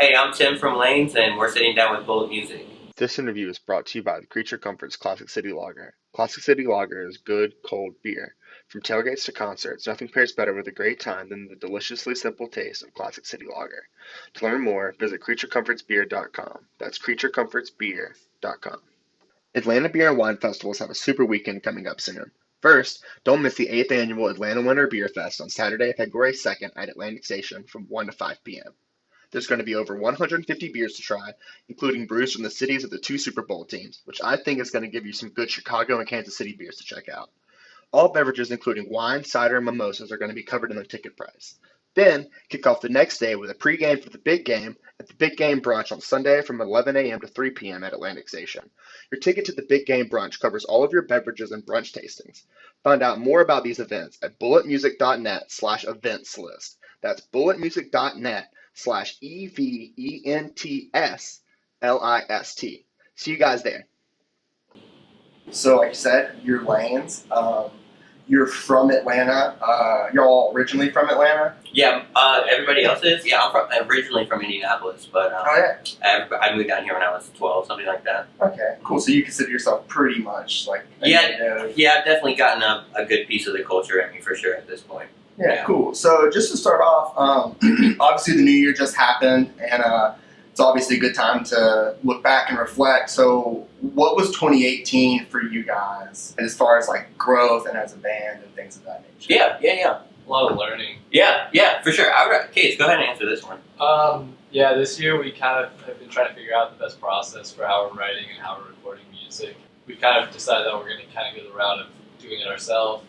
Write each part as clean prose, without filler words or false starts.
Hey, I'm Tim from Lanes, and we're sitting down with Bullet Music. This interview is brought to you by the Creature Comforts Classic City Lager. Classic City Lager is good, cold beer. From tailgates to concerts, nothing pairs better with a great time than the deliciously simple taste of Classic City Lager. To learn more, visit creaturecomfortsbeer.com. That's creaturecomfortsbeer.com. Atlanta Beer and Wine Festivals have a super weekend coming up soon. First, don't miss the 8th annual Atlanta Winter Beer Fest on Saturday, February 2nd at Atlantic Station from 1 to 5 p.m. There's going to be over 150 beers to try, including brews from the cities of the two Super Bowl teams, which I think is going to give you some good Chicago and Kansas City beers to check out. All beverages, including wine, cider, and mimosas, are going to be covered in the ticket price. Then, kick off the next day with a pregame for the big game at the Big Game Brunch on Sunday from 11 a.m. to 3 p.m. at Atlantic Station. Your ticket to the Big Game Brunch covers all of your beverages and brunch tastings. Find out more about these events at bulletmusic.net/events list. That's bulletmusic.net/EVENTS See you guys there. So, like you said, you're Lanes. You're from Atlanta. You're all originally from Atlanta. Yeah, everybody else is. Yeah, I'm originally from Indianapolis, but Oh yeah. I moved down here when I was 12, something like that. Okay. Cool. So you consider yourself pretty much like Yeah, yeah, I've definitely gotten a good piece of the culture at me for sure at this point. Yeah. Cool. So just to start off, obviously the new year just happened, and it's obviously a good time to look back and reflect. So what was 2018 for you guys as far as like growth and as a band and things of that nature? Yeah. A lot of learning. Yeah, for sure. Case, go ahead and answer this one. Yeah, this year we kind of have been trying to figure out the best process for how we're writing and how we're recording music. We've kind of decided that we're going to kind of go the route of doing it ourselves.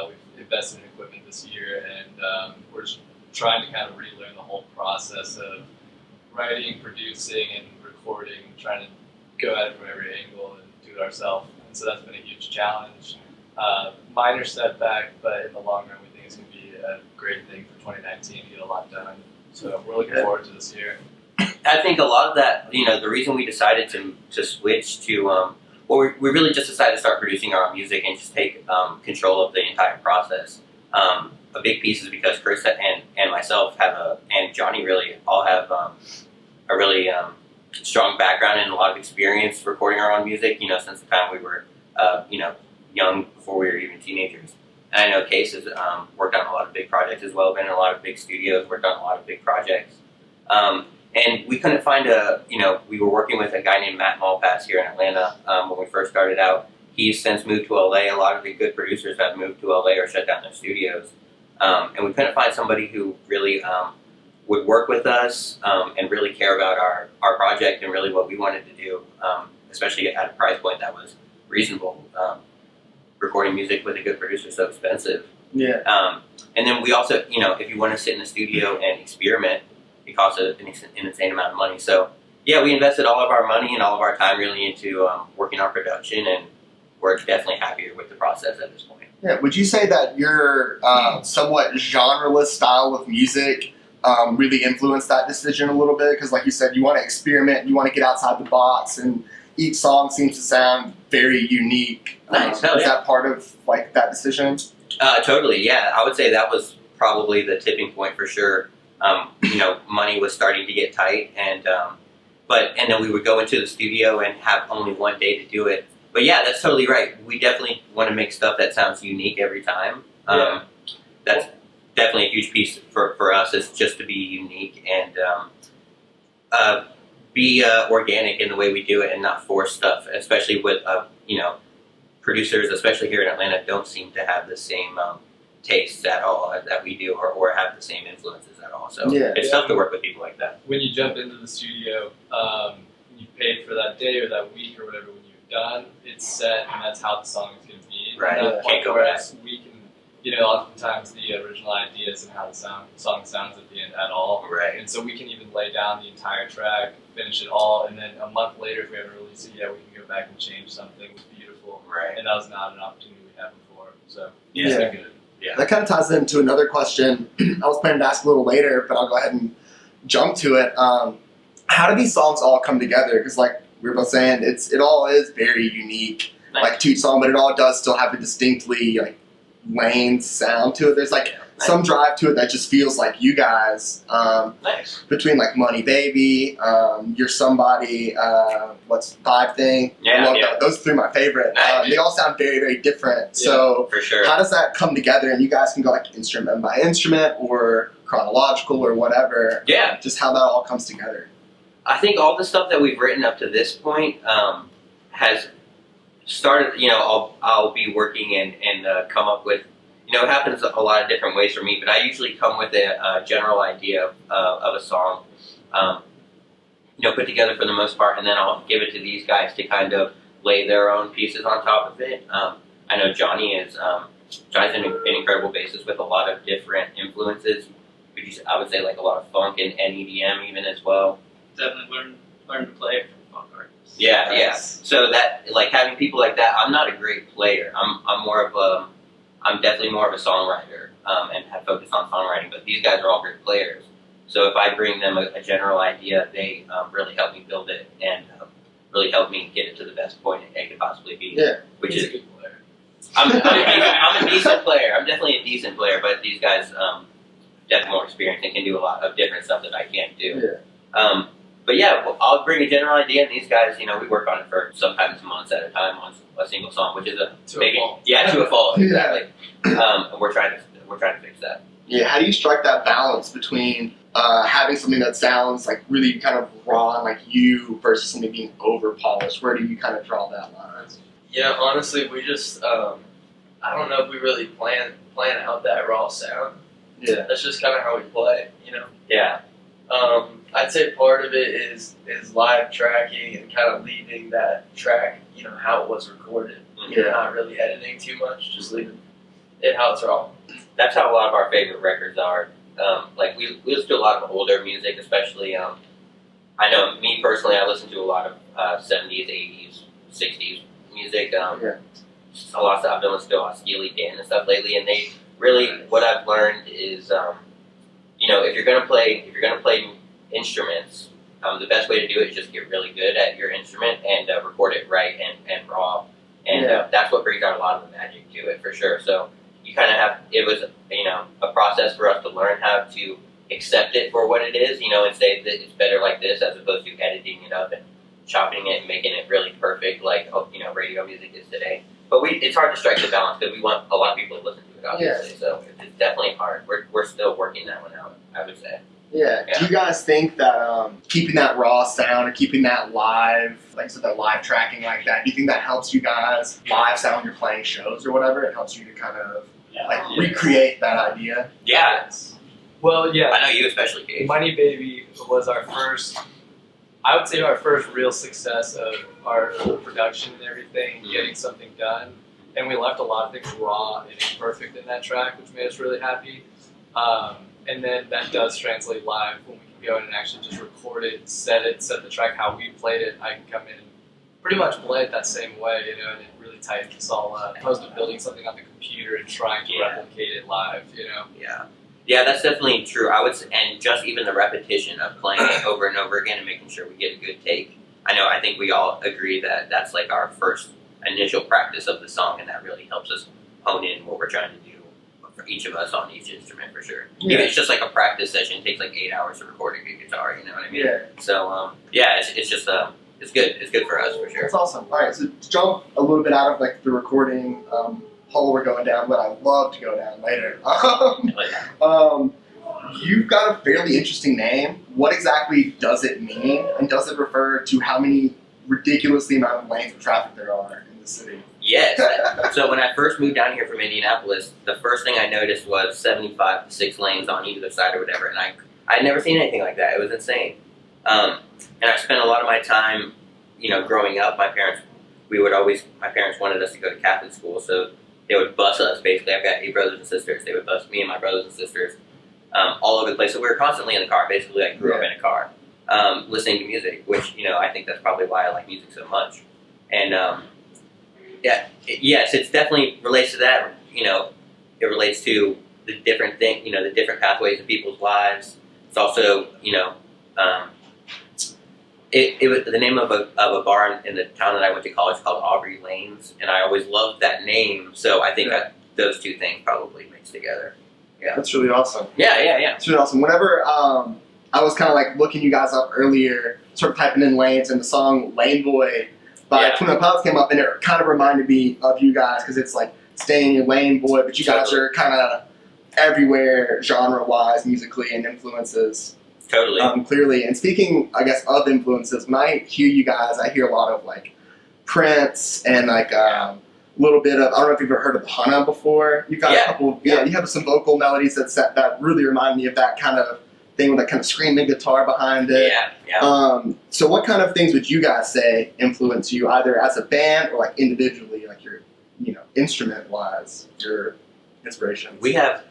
We've invested in equipment this year, and we're just trying to kind of relearn the whole process of writing, producing, and recording, trying to go at it from every angle and do it ourselves. And so that's been a huge challenge. Minor setback, but in the long run, we think it's going to be a great thing for 2019 to get a lot done. So we're looking forward to this year. I think a lot of that, the reason we decided to switch to, we really just decided to start producing our own music and just take control of the entire process. A big piece is because Chris and myself and Johnny really all have a really strong background and a lot of experience recording our own music, since the time we were, young, before we were even teenagers. And I know Case has worked on a lot of big projects as well, been in a lot of big studios, worked on a lot of big projects. And we couldn't find we were working with a guy named Matt Malpass here in Atlanta when we first started out. He's since moved to LA. A lot of the good producers have moved to LA or shut down their studios. And we couldn't find somebody who really would work with us and really care about our project and really what we wanted to do, especially at a price point that was reasonable. Recording music with a good producer is so expensive. Yeah. And then we also, if you want to sit in the studio and experiment, it costs an insane amount of money. So, yeah, we invested all of our money and all of our time really into working on production, and we're definitely happier with the process at this point. Yeah. Would you say that your somewhat genreless style of music really influenced that decision a little bit? Because, like you said, you want to experiment, you want to get outside the box, and each song seems to sound very unique. Nice. Is that part of like that decision? Totally. Yeah, I would say that was probably the tipping point for sure. Money was starting to get tight, and then we would go into the studio and have only one day to do it. But yeah, that's totally right. We definitely want to make stuff that sounds unique every time. That's definitely a huge piece for us, is just to be unique and be organic in the way we do it and not force stuff, especially with producers, especially here in Atlanta, don't seem to have the same tastes at all that we do, or have the same influences at all. So it's tough to work with people like that. When you jump into the studio, you pay for that day or that week or whatever. When you're done, it's set, and that's how the song is going to be. Right. Can't go whereas we can, oftentimes the original ideas and how the song sounds at the end at all. Right. And so we can even lay down the entire track, finish it all, and then a month later, if we ever release it, we can go back and change something. It's beautiful. Right. And that was not an opportunity we had before. So Yeah. it's been good. Yeah. That kind of ties into another question I was planning to ask a little later, but I'll go ahead and jump to it. How do these songs all come together? Because like we were both saying, it all is very unique, Nice. like to each song, but it all does still have a distinctly like Lanes sound to it. There's like some drive to it that just feels like you guys. Nice. Between like Money Baby, You're Somebody, what's Vibe Thing? Yeah, I love yeah. that. Those three are my favorite. Nice. They all sound very, very different. Yeah, So For sure. how does that come together? And you guys can go like instrument by instrument or chronological or whatever. Yeah. Just how that all comes together. I think all the stuff that we've written up to this point has started. I'll be working and come up with. It happens a lot of different ways for me, but I usually come with a general idea of a song, put together for the most part, and then I'll give it to these guys to kind of lay their own pieces on top of it. I know Johnny's an incredible bassist with a lot of different influences. I would say like a lot of funk and EDM even as well. Definitely learn to play from funk artists. Yeah, yeah. Nice. So that like having people like that, I'm not a great player. I'm definitely more of a songwriter and have focused on songwriting. But these guys are all great players. So if I bring them a general idea, they really help me build it and really help me get it to the best point it could possibly be. Yeah. Which He's is a good player. I'm a decent player. I'm definitely a decent player, but these guys definitely more experienced and can do a lot of different stuff that I can't do. Yeah. But yeah, I'll bring a general idea, and these guys, we work on it for sometimes months at a time on a single song, which is To a fault. Yeah, to a fault, Yeah. exactly. And we're trying to fix that. Yeah, how do you strike that balance between having something that sounds like really kind of raw and like you versus something being over polished? Where do you kind of draw that line? Honestly, we just I don't know if we really plan out that raw sound. Yeah. That's just kind of how we play, Yeah, I'd say part of it is live tracking and kind of leaving that track, how it was recorded. Yeah. Not really editing too much, just leaving it how it's raw. that's how a lot of our favorite records are. Like we listen to a lot of older music, especially. I know me personally, I listen to a lot of 70s, 80s, 60s music. Yeah. A lot of stuff. I've been listening to a lot of Steely Dan and stuff lately, and they really what I've learned is, if you're gonna play instruments, the best way to do it is just get really good at your instrument and record it right and raw, and that's what brings out a lot of the magic to it for sure. So you kind of have it was a process for us to learn how to accept it for what it is, and say that it's better like this as opposed to editing it up and chopping it and making it really perfect like radio music is today. But it's hard to strike the balance because we want a lot of people to listen to it, obviously. So it's definitely hard. We're still working that one out, I would say. Yeah. Do you guys think that keeping that raw sound or keeping that live, like so that live tracking like that, do you think that helps you guys live sound when you're playing shows or whatever? It helps you to kind of recreate that idea. Yeah, Well, yeah. I know you especially, Gage. Money Baby was our first, I would say our first real success of our production and everything, getting something done. And we left a lot of things raw and imperfect in that track, which made us really happy. And then that does translate live when we can go in and actually just record it, set the track how we played it. I can come in and pretty much play it that same way, and it really tightens us all up. Opposed to building something on the computer and trying to replicate it live, Yeah, that's definitely true. I would say, and just even the repetition of playing it over and over again and making sure we get a good take. I think we all agree that that's like our first initial practice of the song, and that really helps us hone in what we're trying to do for each of us on each instrument for sure. Yeah. It's just like a practice session. It takes like 8 hours to record a good guitar. You know what I mean? Yeah. So it's just it's good. It's good for us for sure. That's awesome. All right, so to jump a little bit out of like the recording hole we're going down, but I love to go down later. You've got a fairly interesting name. What exactly does it mean, and does it refer to how many ridiculously amount of lanes of traffic there are in the city? Yes. So when I first moved down here from Indianapolis, the first thing I noticed was 75 to 6 lanes on either side or whatever, and I had never seen anything like that. It was insane. And I spent a lot of my time, growing up. My parents wanted us to go to Catholic school, so they would bus us. Basically, I've got 8 brothers and sisters. They would bus me and my brothers and sisters all over the place. So we were constantly in the car. Basically, I grew up in a car, listening to music, which I think that's probably why I like music so much. And yes, it definitely relates to that. It relates to the different the different pathways of people's lives. It's also it was the name of a bar in the town that I went to college called Aubrey Lanes, and I always loved that name. So I think those two things probably mixed together. That's really awesome. Yeah. It's really awesome. Whenever I was kind of like looking you guys up earlier, sort of typing in lanes, and the song "Lane Boy" by 21 Pilots came up, and it kind of reminded me of you guys because it's like staying in your lane, boy. But you guys are kind of everywhere, genre-wise, musically, and influences. Totally. Clearly. And speaking, I guess, of influences, when I hear you guys, I hear a lot of like Prince and like a little bit of, I don't know if you've ever heard of Hana before. You've got a couple, you have some vocal melodies that really remind me of that kind of thing with that kind of screaming guitar behind it. So what kind of things would you guys say influence you, either as a band or like individually, like your, instrument-wise, your inspirations? We have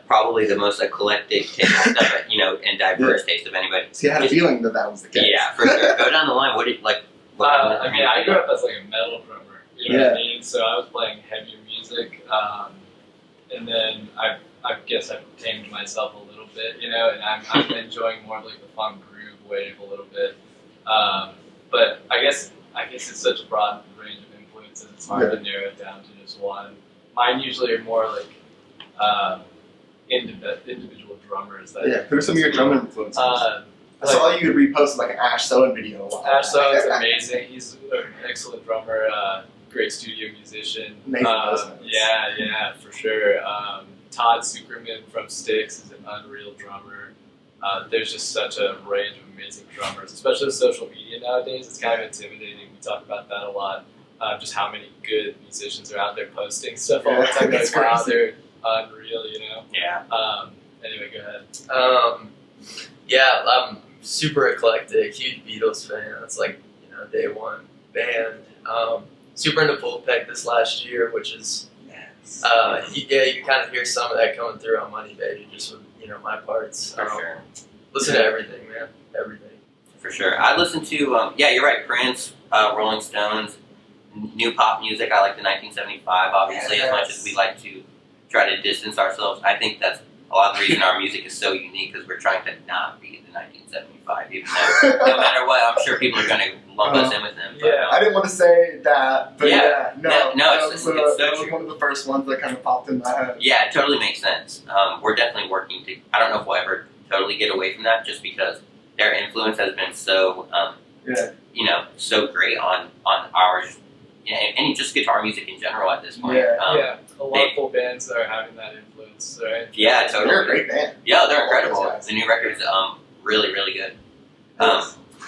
probably the most eclectic taste of and diverse taste of anybody. See, I had a feeling that was the case. Yeah, for sure. Go down the line. What do you like? I mean, I grew up as like a metal drummer. You know what I mean? So I was playing heavier music, and then I guess I've tamed myself a little bit, and I'm enjoying more of like the funk groove wave a little bit. But I guess it's such a broad range of influences. It's hard to narrow it down to just one. Mine usually are more like individual drummers. Who are some of your drumming influences? I saw you repost like an Ash Sowen video. Ash Sowen's amazing. He's an excellent drummer, great studio musician. Amazing yeah, for sure. Todd Sucherman from Styx is an unreal drummer. There's just such a range of amazing drummers, especially with social media nowadays. It's kind of intimidating. We talk about that a lot. Just how many good musicians are out there posting stuff all the time. Like, wow, they're unreal, Yeah. Anyway, go ahead. I'm super eclectic, huge Beatles fan. It's like, day one band. Super into Fullpeck this last year, which is, you can kind of hear some of that coming through on Money Baby, just with, my parts. For sure. Listen to everything, man. Everything. For sure. I listen to, you're right, Prince, Rolling Stones, new pop music. I like the 1975, obviously, as much as we like to try to distance ourselves. I think that's a lot of the reason our music is so unique, because we're trying to not be the 1975, even though no matter what, I'm sure people are going to lump us in with them. But, I didn't want to say that, but it's so that was true. one of the first ones that kind of popped in my head. Yeah, it totally makes sense. We're definitely working to, I don't know if we'll ever totally get away from that, just because their influence has been so, so great on ours, and just guitar music in general at this point. A lot of full bands that are having that influence, right? Yeah, totally. They're a great band. Yeah, they're incredible. The new record's really, really good.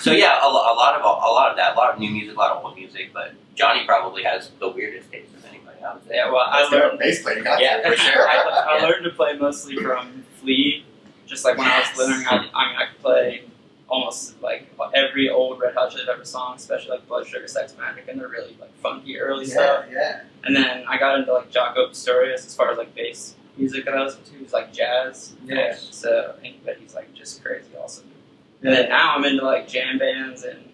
So yeah, a lot of that, a lot of new music, a lot of old music. But Johnny probably has the weirdest taste of anybody, I would say. Yeah, well, I learned. Bass player, For sure. I learned to play mostly from Flea. Just like when I was learning, I could play almost like every old Red Hot Chili Peppers song, especially like Blood Sugar Sex Magic, and they're really like funky early stuff. Yeah. And then I got into like Jaco Pastorius as far as like bass music that I listen to. He's like jazz. Yeah. So, but he's like just crazy awesome. And then now I'm into like jam bands and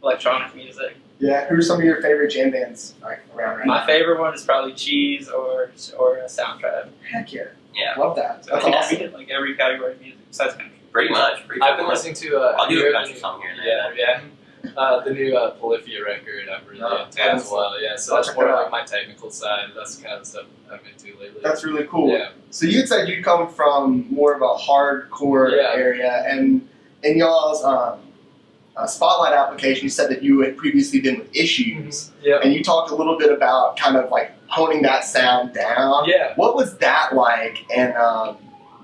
electronic music. Yeah. Who are some of your favorite jam bands around right now? My favorite one is probably Cheese or Soundtrap. Heck yeah. Yeah. Love that. So That's I think awesome. we hit like every category of music besides country. Pretty much. I've been listening to. I'll do a country song here and there. The new Polyphia record I'm really into as well. Yeah, so that's more like my technical side. That's the kind of stuff I'm into lately. That's really cool. Yeah. So you said you come from more of a hardcore area, and in y'all's spotlight application, you said that you had previously been with Issues, and you talked a little bit about kind of like honing that sound down. Yeah. What was that like, and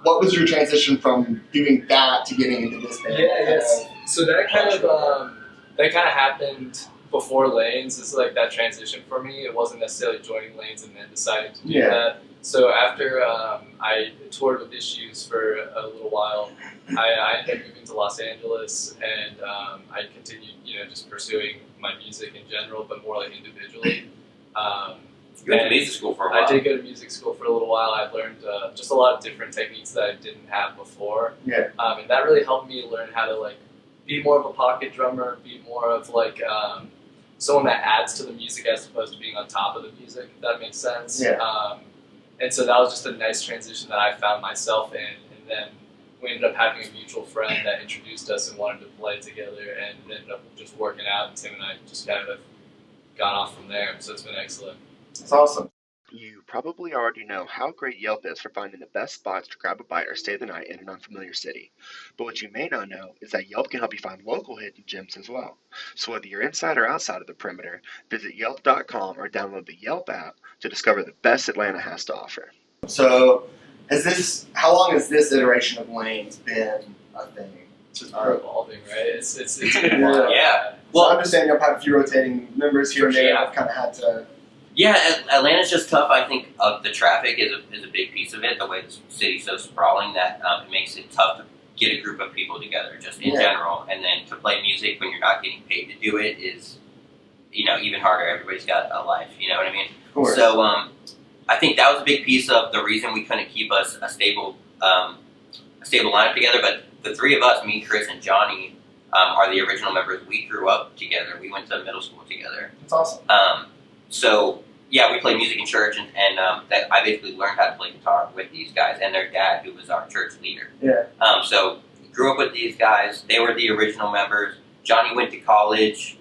what was your transition from doing that to getting into this band? So that kind of happened before Lanes. It's like that transition for me. It wasn't necessarily joining Lanes and then deciding to do that. So after I toured with Issues for a little while, I ended up moving to Los Angeles, and I continued, just pursuing my music in general, but more like individually. You went to music school for a while. I did go to music school for a little while. I learned just a lot of different techniques that I didn't have before. And that really helped me learn how to like be more of a pocket drummer, be more of like someone that adds to the music as opposed to being on top of the music, if that makes sense. And so that was just a nice transition that I found myself in. And then we ended up having a mutual friend that introduced us and wanted to play together, and it ended up just working out. And Tim and I just kind of gone off from there. So it's been excellent. It's awesome. You probably already know how great Yelp is for finding the best spots to grab a bite or stay the night in an unfamiliar city. But what you may not know is that Yelp can help you find local hidden gems as well. So whether you're inside or outside of the perimeter, visit Yelp.com or download the Yelp app to discover the best Atlanta has to offer. So, how long has this iteration of Lanes been a thing? It's just evolving, right? It's Yeah. Yeah. Well, I Well, understand you've had a few rotating members here and there. Yeah. I've kind of had to. yeah, Atlanta's just tough. I think the traffic is a big piece of it. The way the city's so sprawling that it makes it tough to get a group of people together just in general. And then to play music when you're not getting paid to do it is, even harder. Everybody's got a life, you know what I mean? Of course. So I think that was a big piece of the reason we couldn't keep us a stable lineup together. But the three of us, me, Chris, and Johnny, are the original members. We grew up together. We went to middle school together. That's awesome. So yeah, we play music in church, and that I basically learned how to play guitar with these guys and their dad, who was our church leader. Yeah. So grew up with these guys. They were the original members. Johnny went to college.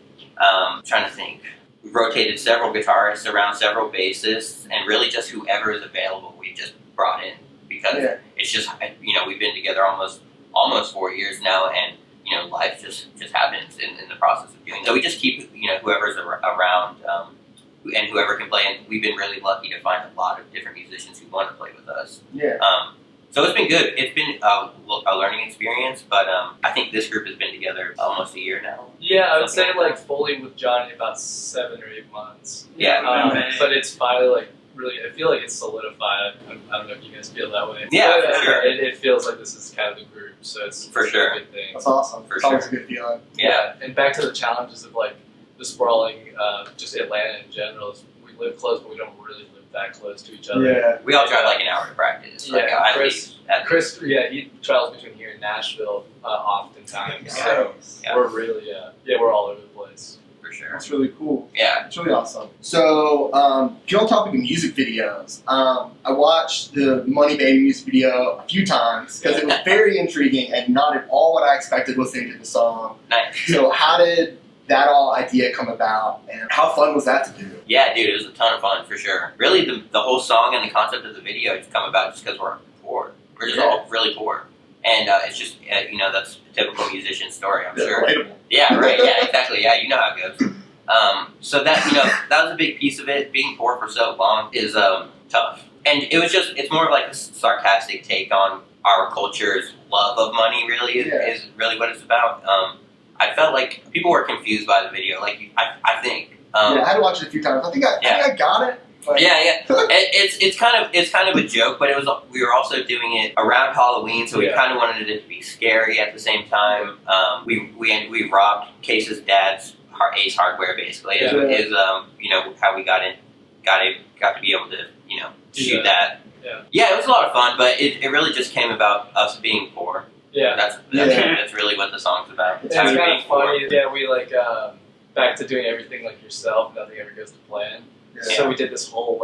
Trying to think. We've rotated several guitarists around, several bassists, and really just whoever is available, we just brought in because it's just we've been together almost 4 years now, and life just happens in the process of doing. So we just keep whoever's around. And whoever can play, and we've been really lucky to find a lot of different musicians who want to play with us. Yeah. So it's been good. It's been a learning experience, but I think this group has been together almost a year now. Yeah, I would say Something like like fully with Johnny about 7 or 8 months. Yeah. But it's finally like really, I feel like it's solidified. I don't know if you guys feel that way. Yeah, But, for sure. It feels like this is kind of the group, so it's For it's sure. a good thing. That's awesome. For It's always sure. a good feeling. Yeah. And back to the challenges of like the sprawling, just Atlanta in general. Is we live close, but we don't really live that close to each other. Yeah. We all drive like an hour to practice. Like, Yeah, at Chris- least. At least. Chris, he travels between here and Nashville oftentimes. So Yeah. we're really, we're all over the place. For sure. That's really cool. Yeah. It's really awesome. So, if you're on topic of music videos, I watched the Money Baby music video a few times because it was very intriguing and not at all what I expected listening to the song. Nice. So, how did that all idea come about, and how fun was that to do? Yeah, dude, it was a ton of fun for sure. Really, the whole song and the concept of the video has come about just because we're poor. We're just all really poor, and it's just that's a typical musician story, I'm sure. Relatable. Yeah, right. Yeah, exactly. Yeah, you know how it goes. So that that was a big piece of it. Being poor for so long is tough, and it's more of like a sarcastic take on our culture's love of money. Really, is really what it's about. I felt like people were confused by the video. Like I think. I had to watch it a few times. I think I got it. But Yeah. It's kind of a joke, but we were also doing it around Halloween, so we kind of wanted it to be scary at the same time. We robbed Case's dad's Ace Hardware basically. Is how we got to be able to shoot that. Yeah, it was a lot of fun, but it really just came about us being poor. Yeah. That's really what the song's about. It's how kind we're of being poor. funny. Yeah, we like back to doing everything like yourself. Nothing ever goes to plan. So we did this whole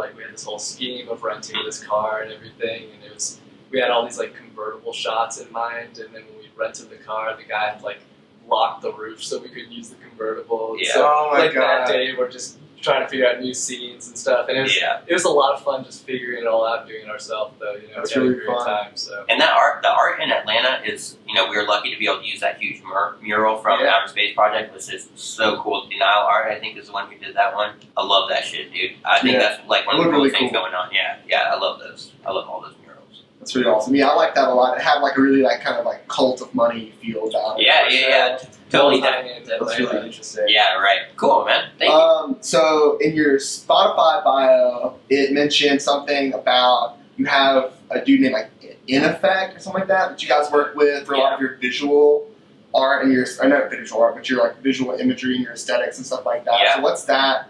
scheme of renting this car and everything, and we had all these like convertible shots in mind. And then when we rented the car, the guy had like locked the roof so we could use the convertible. Yeah. So Oh my like God. that day, we're just trying to figure out new scenes and stuff, and it was a lot of fun just figuring it all out, doing it ourselves. Though That's we had really a great fun. time. So And the art in Atlanta is, we were lucky to be able to use that huge mural from Outer Space Project, which is so cool. Denial Art, I think, is the one who did that one. I love that shit, dude. I think that's like one of the Really coolest things cool. going on. Yeah, I love those. I love all those murals. That's really awesome. Yeah, I like that a lot. It had like a really like kind of like cult of money feel about it. Yeah. Totally. That's really interesting. Yeah, right. Cool, man. Thank you. So in your Spotify bio, it mentioned something about you have a dude named like In Effect or something like that you guys work with for a lot of your visual art and not visual art, but your like visual imagery and your aesthetics and stuff like that. Yeah. So what's that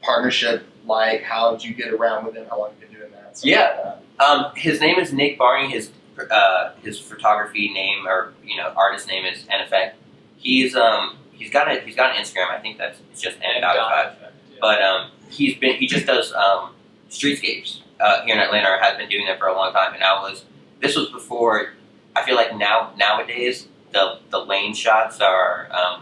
partnership like? How did you get around with him? How long have you been doing that? Stuff like that. His name is Nick Barney. His photography name or artist name is In Effect. He's got an Instagram. I think it's just N Effect. But he just does streetscapes here in Atlanta, or has been doing that for a long time. And this was before. I feel like nowadays the lane shots are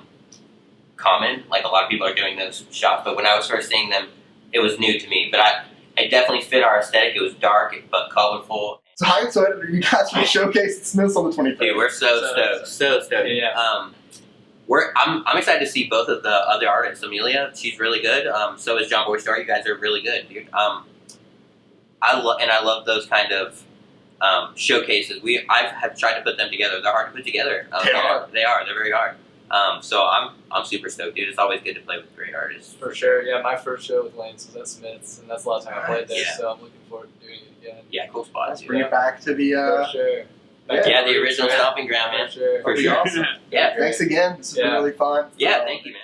common. Like a lot of people are doing those shots. But when I was first seeing them, it was new to me. But it definitely fit our aesthetic. It was dark but colorful. So how excited are you guys for the showcase at Smith's on the 23rd? Dude, we're so stoked. Yeah. I'm excited to see both of the other artists. Amelia, she's really good. So is John Boystar. You guys are really good, dude. I love those kind of showcases. I have tried to put them together. They're hard to put together. They are. They are. They're very hard. So I'm super stoked, dude. It's always good to play with great artists. For sure, yeah. My first show with Lanes was at Smith's, and that's the last time I played there. Yeah. So I'm looking forward to doing it again. Yeah, cool spots. Bring it back to the. For sure. Yeah, the original stomping ground, man. That'd be awesome. Yeah. Thanks again. This has been Yeah. really fun. Yeah, thank you, man.